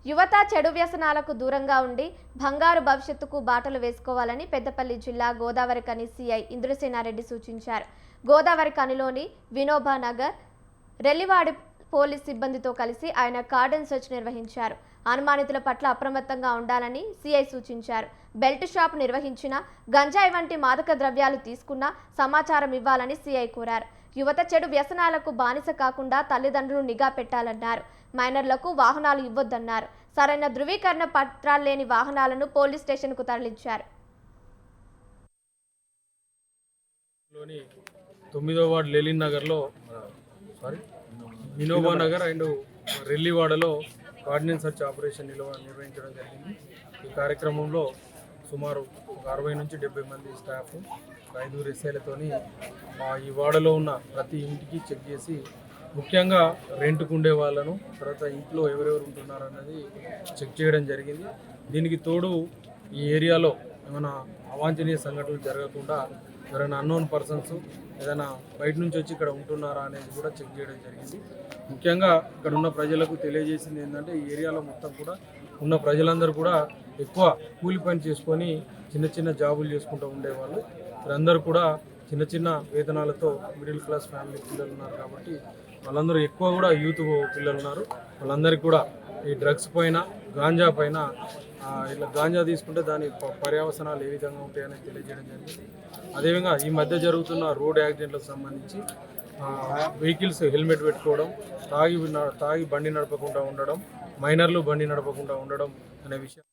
యువత చెడు వ్యసనాలకు దూరంగా ఉండి బంగారు భవిష్యత్తుకు బాటలు వేసుకోవాలని పెద్దపల్లి జిల్లా గోదావరిఖని సిఐ ఇంద్రసేనారెడ్డి సూచించారు. గోదావరిఖనిలోని వినోబా నగర్ రెల్లివాడి పోలీస్ సిబ్బందితో కలిసి ఆయన కార్డన్ సెర్చ్ నిర్వహించారు. అనుమానితుల పట్ల అప్రమత్తంగా ఉండాలని సిఐ సూచించారు. బెల్ట్ షాప్ నిర్వహించిన గంజాయి వంటి మాదక ద్రవ్యాలు తీసుకున్న సమాచారం ఇవ్వాలని సిఐ కోరారు. యువత చెడు వ్యసనాలకు బానిస కాకుండా తల్లిదండ్రులు నిఘా పెట్టాలన్నారు. మైనర్లకు వాహనాలు ఇవ్వొద్దన్నారు. సరైన ధృవీకరణ పత్రాలు లేని వాహనాలను పోలీస్ స్టేషన్కు తరలించారు. 9వ వార్డు లేలిన్ నగర్లో వినోబా నగర్ అండ్ రెల్లివాడలో కార్డినెన్స్ సర్చ్ ఆపరేషన్ నిర్వహించడం జరిగింది. ఈ కార్యక్రమంలో సుమారు 60 నుంచి 70 మంది స్టాఫ్ 5 ఎస్ఐలతోని ఈ వాడలో ఉన్న ప్రతి ఇంటికి చెక్ చేసి ముఖ్యంగా రెంట్కు ఉండే వాళ్ళను, తర్వాత ఇంట్లో ఎవరెవరు ఉంటున్నారు అన్నది చెక్ చేయడం జరిగింది. దీనికి తోడు ఈ ఏరియాలో ఏమైనా అవాంఛనీయ సంఘటనలు జరగకుండా ఎవరైనా అన్నోన్ పర్సన్స్ ఏదైనా బయట నుంచి వచ్చి ఇక్కడ ఉంటున్నారా అనేది కూడా చెక్ చేయడం జరిగింది. ముఖ్యంగా ఇక్కడ ఉన్న ప్రజలకు తెలియజేసింది ఏంటంటే ఈ ఏరియాలో మొత్తం కూడా ఉన్న ప్రజలందరూ కూడా ఎక్కువ కూలి పని చేసుకొని చిన్న చిన్న జాబులు చేసుకుంటూ ఉండేవాళ్ళు. వీరందరూ కూడా చిన్న చిన్న వేతనాలతో మిడిల్ క్లాస్ ఫ్యామిలీ పిల్లలు ఉన్నారు కాబట్టి వాళ్ళందరూ ఎక్కువ కూడా యూత్ పిల్లలు ఉన్నారు. వాళ్ళందరికీ కూడా ఈ డ్రగ్స్ పైన, గాంజా పైన, ఇట్లా గాంజా తీసుకుంటే దాని పర్యవసనాలు ఏ విధంగా ఉంటాయని తెలియజేయడం జరిగింది. అదేవిధంగా ఈ మధ్య జరుగుతున్న రోడ్ యాక్సిడెంట్లకు సంబంధించి వెహికల్స్ హెల్మెట్ పెట్టుకోవడం, తాగి బండి నడపకుండా ఉండడం, మైనర్లు బండి నడపకుండా ఉండడం అనే విషయం